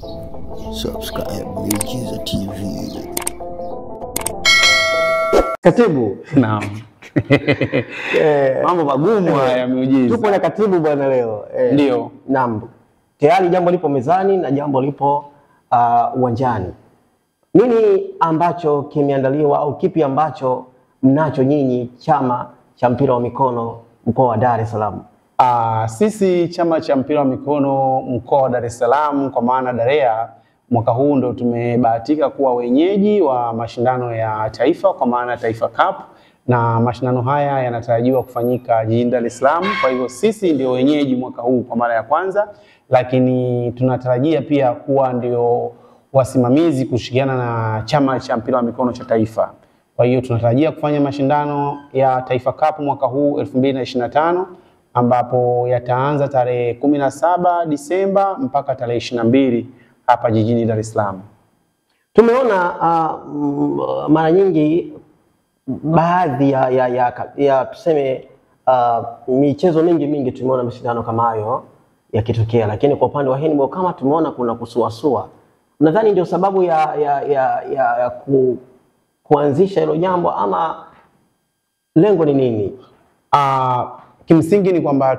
Subscribe Miujiza TV. Katibu. Naam. Mambo magumu haya Miujiza. Tupo na katibu bwana leo. Ndio. Naam. Tayari jambo lipo mezani na jambo lipo uwanjani. Nini ambacho kimeandaliwa au kipi ambacho mnacho nyinyi chama cha mpira wa mikono mkoa wa Dar es Salaam? Sisi chama cha mpira wa mikono mkoa wa Dar es Salaam kwa maana Darea, mwaka huu ndo tumebahatika kuwa wenyeji wa mashindano ya taifa kwa maana Taifa Cup, na mashindano haya yanatarajiwa kufanyika jijini Dar es Salaam. Kwa hivyo sisi ndio wenyeji mwaka huu kwa mara ya kwanza, lakini tunatarajia pia kuwa ndio wasimamizi kushirikiana na chama cha mpira wa mikono cha taifa. Kwa hiyo tunatarajia kufanya mashindano ya Taifa Cup mwaka huu 2025 ambapo yataanza tarehe 17 Disemba mpaka tarehe 22 hapa jijini Dar es Salaam. Tumeona mara nyingi baadhi ya tuseme michezo mingi tumeona mashindano kama hayo yakitokea, lakini kwa upande wa handball kama tumeona kuna kusuasua. Nadhani ndio sababu ya kuanzisha hilo jambo, ama lengo ni nini? Kimsingi ni kwamba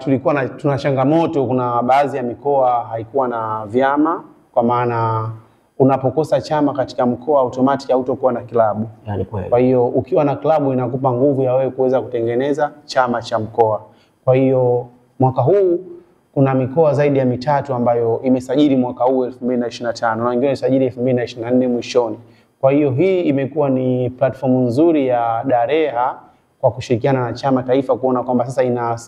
tuna changamoto, kuna baadhi ya mikoa haikuwa na vyama, kwa maana unapokosa chama katika mkoa automatic hautokuwa na klabu. Yani kweli. Kwa hiyo ukiwa na klabu inakupa nguvu ya wewe kuweza kutengeneza chama cha mkoa. Kwa hiyo mwaka huu kuna mikoa zaidi ya 3 ambayo imesajili mwaka huu 2025 na wengine imesajili 2024 mwishoni. Kwa hiyo hii imekuwa ni platform nzuri ya Darea kwa kushirikiana na chama taifa kuona kwamba sasa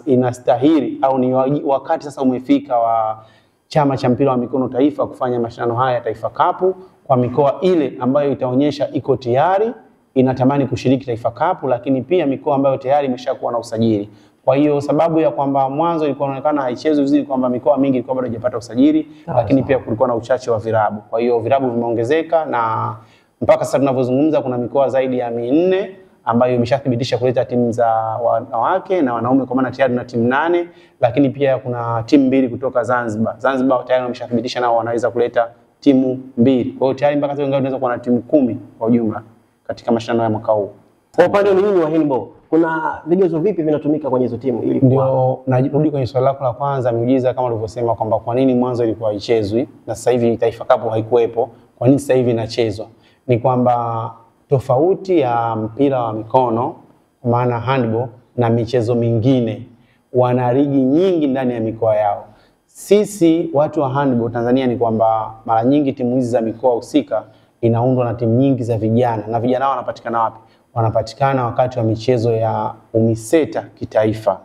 inastahili au ni wakati sasa umefika wa chama cha mpira wa mikono taifa kufanya mashindano haya ya Taifa Cup kwa mikoa ile ambayo itaonyesha iko tayari inatamani kushiriki Taifa Cup, lakini pia mikoa ambayo tayari imeshakuwa na usajili. Kwa hiyo sababu ya kwamba mwanzo ilikuwa inaonekana haichezwi vizuri kwamba mikoa mingi ilikuwa bado haijapata usajili, lakini pia kulikuwa na uchache wa virabu. Kwa hiyo virabu vimeongezeka na mpaka sasa tunavyozungumza kuna mikoa zaidi ya 4 ambayo imeshathibitisha kuleta timu za wanawake na wanaume, kwa maana tayari na timu 8, lakini pia kuna timu 2 kutoka Zanzibar. Zanzibar tayari wameshathibitisha nao wanaweza kuleta timu 2. Kwa hiyo tayari mpaka sasa tunaweza kuwa na timu 10 kwa ujumla katika mashindano ya mwaka huu. Kwa upande wa handball, kuna vigezo vipi vinatumika kwenye hizo timu ili ndio narudi kwenye swali lako la kwanza Miujiza, kama ulivyosema kwamba kwa nini mwanzo ilikuwa haichezwi na sasa hivi Taifa Cup haikuwepo, kwa nini sasa hivi inachezwa? Ni kwamba tofauti ya mpira wa mikono kwa maana handball na michezo mingine, wana ligi nyingi ndani ya mikoa yao. Sisi watu wa handball Tanzania ni kwamba mara nyingi timu hizi za mikoa husika inaundwa na timu nyingi za vijana, na vijana wanapatikana wapi? Wanapatikana wakati wa michezo ya UMISETA kitaifa.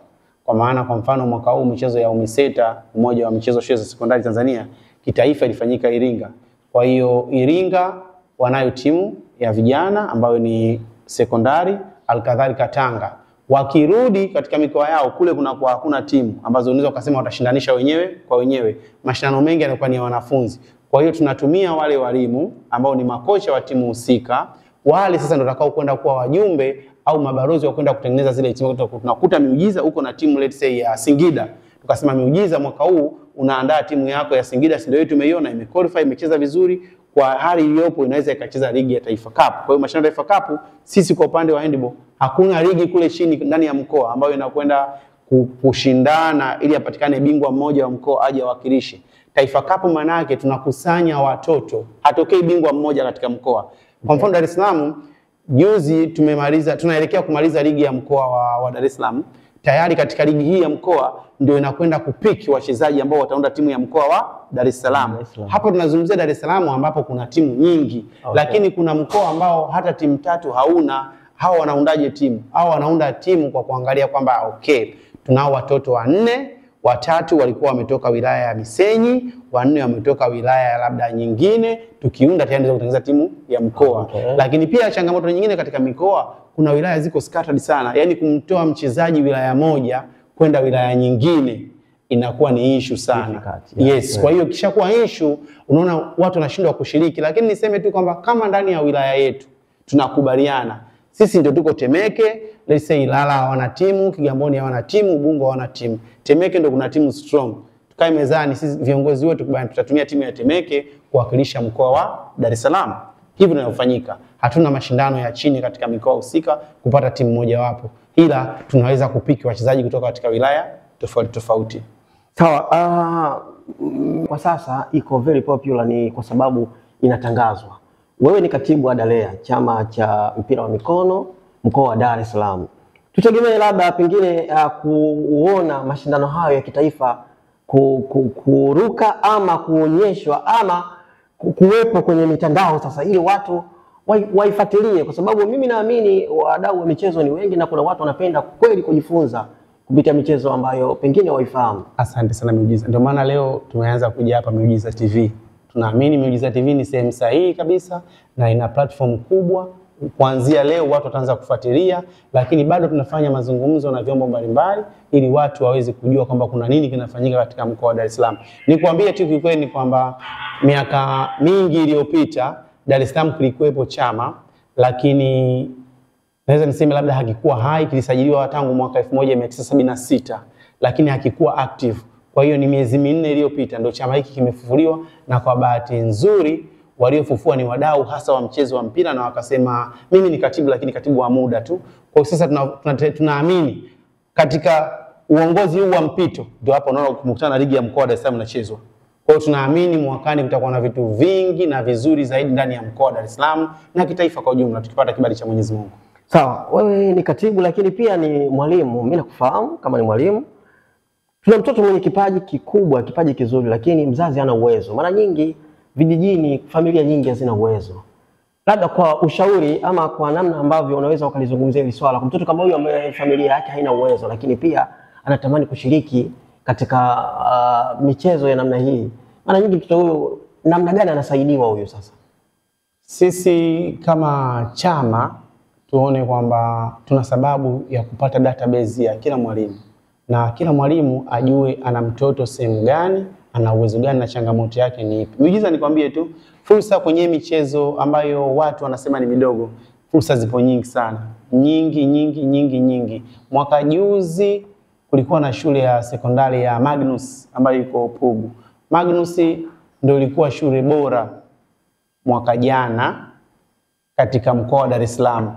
Kwa maana kwa mfano mwaka huu michezo ya UMISETA, mmoja wa michezo shule za sekondari Tanzania, kitaifa ilifanyika Iringa. Kwa hiyo Iringa wanayo timu ya vijana ambayo ni sekondari, alkadhalika Tanga. Wakirudi katika mikoa yao kule kunakuwa hakuna timu ambazo unaweza kusema watashindanisha wenyewe kwa wenyewe. Mashindano mengi yanakuwa ni ya wanafunzi. Kwa hiyo tunatumia wale walimu ambao ni makocha wa timu husika. Wale sasa ndio watakao kwenda kuwa wajumbe au mabalozi wa kwenda kutengeneza zile timu. Tunakuta Miujiza uko na timu let's say ya Singida. Tukasema Miujiza mwaka huu unaandaa timu yako ya Singida, si ndio yetu tumeiona imequalify, imecheza vizuri, kwa hali iliyopo inaweza ikacheza ligi ya Taifa Cup. Kwa hiyo mashindano ya Taifa Cup sisi kwa upande wa handball hakuna ligi kule chini ndani ya mkoa ambayo inakwenda kushindana ili apatikane bingwa mmoja wa mkoa aje awakilishe. Taifa Cup maana yake tunakusanya watoto, hatokei bingwa mmoja katika mkoa. Kwa mfano Dar es Salaam juzi tunaelekea kumaliza ligi ya mkoa wa Dar es Salaam. Tayari katika ligi hii ya mkoa ndio inakwenda kupiki wachezaji ambao wataunda timu ya mkoa wa Dar es Salaam. Hapo tunazungumzia Dar es Salaam ambapo kuna timu nyingi, lakini kuna mkoa ambao hata timu 3 hauna. Hao wanaundaje timu? Hao wanaunda timu kwa kuangalia kwamba tunao watoto 4, 3 walikuwa wametoka wilaya ya Misenyi, 4 wametoka wilaya labda nyingine, tukiunda tayari tunaweza kutengeneza timu ya mkoa. Lakini pia changamoto nyingine katika mikoa, kuna wilaya ziko scattered sana. Yaani kumtoa mchezaji wilaya moja kwenda wilaya nyingine inakuwa ni issue sana. Yes, kwa hiyo kishakuwa issue unaona watu wanashindwa kushiriki, lakini niseme tu kwamba kama ndani ya wilaya yetu tunakubaliana. Sisi ndio tuko Temeke, let's say Ilala hawana timu, Kigamboni hawana timu, Ubungo hawana timu. Temeke ndio kuna timu strong. tukae mezani sisi viongozi wote kubali tutatumia timu ya Temeke kuwakilisha mkoa wa Dar es Salaam. Hivi linafanyika. Hatuna mashindano ya chini katika mikoa husika kupata timu moja wapo. Ila tunaweza kupiki wachezaji kutoka katika wilaya tofauti tofauti. Sawa, kwa sasa iko very popular ni kwa sababu inatangazwa. Wewe ni katibu wa DALEA, chama cha mpira wa mikono mkoa wa Dar es Salaam. Tutegemee labda pengine kuona mashindano hayo ya kitaifa kuruka ama kuonyeshwa ama kuwepo kwenye mitandao sasa, ili watu waifuatilie, kwa sababu mimi naamini wadau wa michezo ni wengi na kuna watu wanapenda kweli kujifunza kupitia michezo ambayo pengine waifahamu. Asante sana Miujiza. Ndio maana leo tumeanza kuja hapa Miujiza TV. Tunaamini Miujiza TV ni sehemu sahihi kabisa na ina platform kubwa. Kuanzia leo watu wataanza kufuatilia, lakini bado tunafanya mazungumzo na vyombo mbalimbali ili watu waweze kujua kwamba kuna nini kinafanyika katika mkoa wa Dar es Salaam. Nikwambie tu kikweli ni kwamba miaka mingi iliyopita Dar es Salaam kilikuwepo chama, lakini naweza niseme labda hakikuwa hai, kilisajiliwa tangu mwaka 1976 lakini hakikuwa active. Kwa hiyo ni miezi 4 iliyopita ndio chama hiki kimefufuliwa, na kwa bahati nzuri waliofufua ni wadau hasa wa mchezo wa mpira, na wakasema mimi ni katibu lakini katibu wa muda tu. Kwa hiyo sasa tunaamini katika uongozi huu wa mpito ndio hapo unaona kumkutana na ligi ya mkoa wa Dar es Salaam inachezwa. Kwa hiyo tunaamini mwakani kutakuwa na vitu vingi na vizuri zaidi ndani ya mkoa wa Dar es Salaam na kitaifa kwa ujumla tukipata kibali cha Mwenyezi Mungu. Sawa, wewe ni katibu lakini pia ni mwalimu. Mimi nakufahamu kama ni mwalimu. Tuna mtoto mwenye kipaji kikubwa, kipaji kizuri, lakini mzazi hana uwezo. Mara nyingi vijijini familia nyingi hazina uwezo. Labda kwa ushauri ama kwa namna ambavyo unaweza ukalizungumzia hili swala, kwa mtoto kama huyu ambaye familia yake haina uwezo lakini pia anatamani kushiriki katika michezo ya namna hii, mara nyingi mtoto huyu namna gani anasaidiwa huyu sasa? Sisi kama chama tuone kwamba tuna sababu ya kupata database ya kila mwalimu, na kila mwalimu ajue ana mtoto sehemu gani, ana uwezo gani na changamoto yake ni ipi. Miujiza nikwambie tu, fursa kwenye michezo ambayo watu wanasema ni midogo, fursa zipo nyingi sana. Nyingi. Mwaka juzi kulikuwa na shule ya sekondari ya Magnus ambayo iko Pugu. Magnus ndio ilikuwa shule bora mwaka jana katika mkoa wa Dar es Salaam.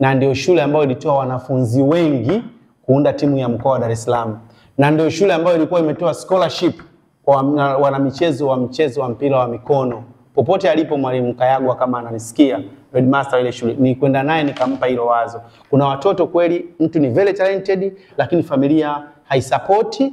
Na ndio shule ambayo ilitoa wanafunzi wengi kuunda timu ya mkoa wa Dar es Salaam. Na ndio shule ambayo ilikuwa imetoa scholarship kwa wanamichezo wa mchezo wa mpira wa mikono. Popote alipo mwalimu Kayagwa kama ananisikia, headmaster ile shule, ni kwenda naye nikampa hilo wazo. Kuna watoto kweli mtu ni very talented lakini familia haisupporti,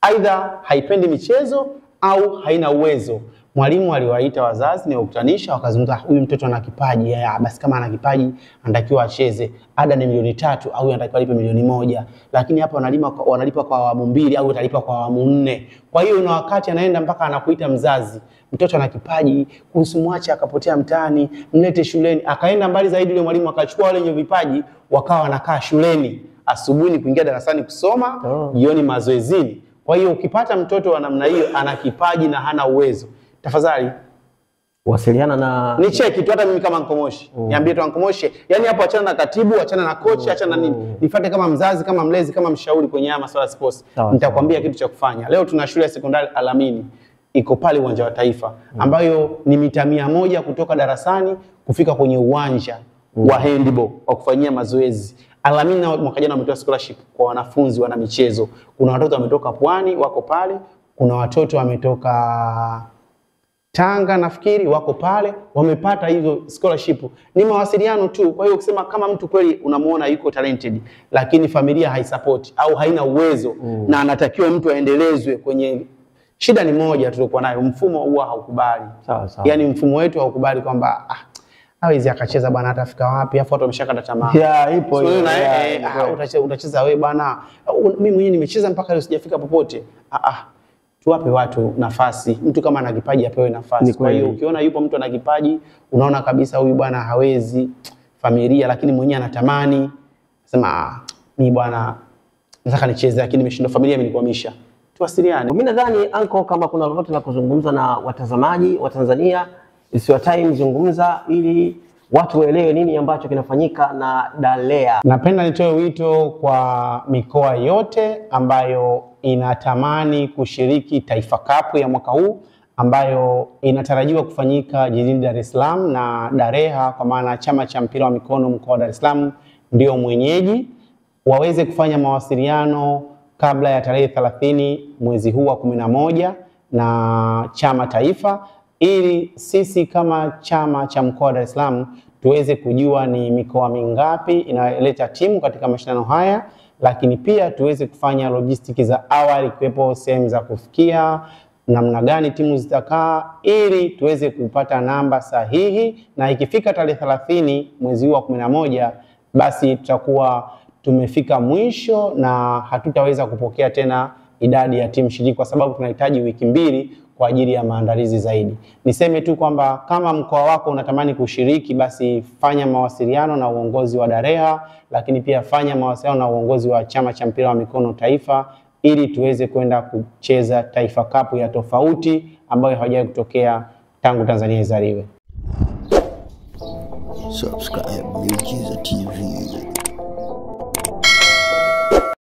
aidha haipendi michezo au haina uwezo. Mwalimu aliwaita wazazi ni wakutanisha, wakazungumza huyu mtoto ana kipaji, basi kama ana kipaji anatakiwa acheze. Ada ni 3 au anatakiwa alipe 1, lakini hapa wanalipa kwa awamu 2 au atalipa kwa awamu 4. Kwa hiyo una wakati anaenda mpaka anakuita mzazi, mtoto ana kipaji, usimwache akapotea mtaani, mlete shuleni. Akaenda mbali zaidi yule mwalimu akachukua wale wenye vipaji wakawa wanakaa shuleni, asubuhi kuingia darasani kusoma, jioni mazoezini. Kwa hiyo ukipata mtoto wa namna hiyo ana kipaji na hana uwezo, tafadhali wasiliana na ni cheki tu, hata mimi kama Nkomoshi niambie tu Nkomoshi, yani hapo achana na katibu, achana na coach, achana na nini, nifuate kama mzazi, kama mlezi, kama mshauri kwenye haya masuala ya sports. Nitakwambia kitu cha kufanya. Leo tuna shule ya sekondari Alamini iko pale uwanja wa Taifa ambayo ni mita 100 kutoka darasani kufika kwenye uwanja wa handball wa kufanyia mazoezi. Alamini mwaka jana wametoa scholarship kwa wanafunzi wana michezo. Kuna watoto wametoka Pwani wako pale, kuna watoto wametoka Tanga nafikiri wako pale, wamepata hizo scholarship. Ni mawasiliano tu. Kwa hiyo ukisema kama mtu kweli unamuona yuko talented lakini familia haisupport au haina uwezo na anatakiwa mtu aendelezwe kwenye, shida ni moja tulikuwa nayo, mfumo huwa haukubali. Sawa. Yani mfumo wetu haukubali kwamba hawezi akacheza bwana, atafika wapi? Afu watu wameshakata tamaa. Ipo hiyo. Utacheza wewe bwana. Mimi mwenyewe nimecheza mpaka leo sijafika popote. Tuwape watu nafasi. Mtu kama ana kipaji apewe nafasi. Kwa hiyo ukiona yupo mtu ana kipaji, unaona kabisa huyu bwana hawezi familia lakini mwenyewe anatamani, sema mimi bwana nataka nicheze lakini nimeshindwa, familia imenikwamisha. Tuwasiliane. Mimi nadhani anko, kama kuna lolote la kuzungumza na watazamaji wa Tanzania, it's your time, zungumza ili watu waelewe nini ambacho kinafanyika na DALEA. Napenda nitoe wito kwa mikoa yote ambayo inatamani kushiriki Taifa Cup ya mwaka huu ambayo inatarajiwa kufanyika jijini Dar es Salaam, na Dareha kwa maana chama cha mpira wa mikono mkoa wa Dar es Salaam ndio mwenyeji. Waweze kufanya mawasiliano kabla ya tarehe 30 mwezi huu wa 11 na chama taifa, ili sisi kama chama cha mkoa wa Dar es Salaam tuweze kujua ni mikoa mingapi inaleta timu katika mashindano haya, lakini pia tuweze kufanya logistiki za awali, kuwepo sehemu za kufikia, namna gani timu zitakaa, ili tuweze kupata namba sahihi, na ikifika tarehe 30 mwezi huu wa 11 basi tutakuwa tumefika mwisho na hatutaweza kupokea tena idadi ya timu shiriki, kwa sababu tunahitaji wiki 2 kwa ajili ya maandalizi zaidi. Niseme tu kwamba kama mkoa wako unatamani kushiriki, basi fanya mawasiliano na uongozi wa Dareha, lakini pia fanya mawasiliano na uongozi wa chama cha mpira wa mikono taifa, ili tuweze kwenda kucheza Taifa Cup ya tofauti ambayo haijawahi kutokea tangu Tanzania izaliwe. Subscribe Miujiza TV.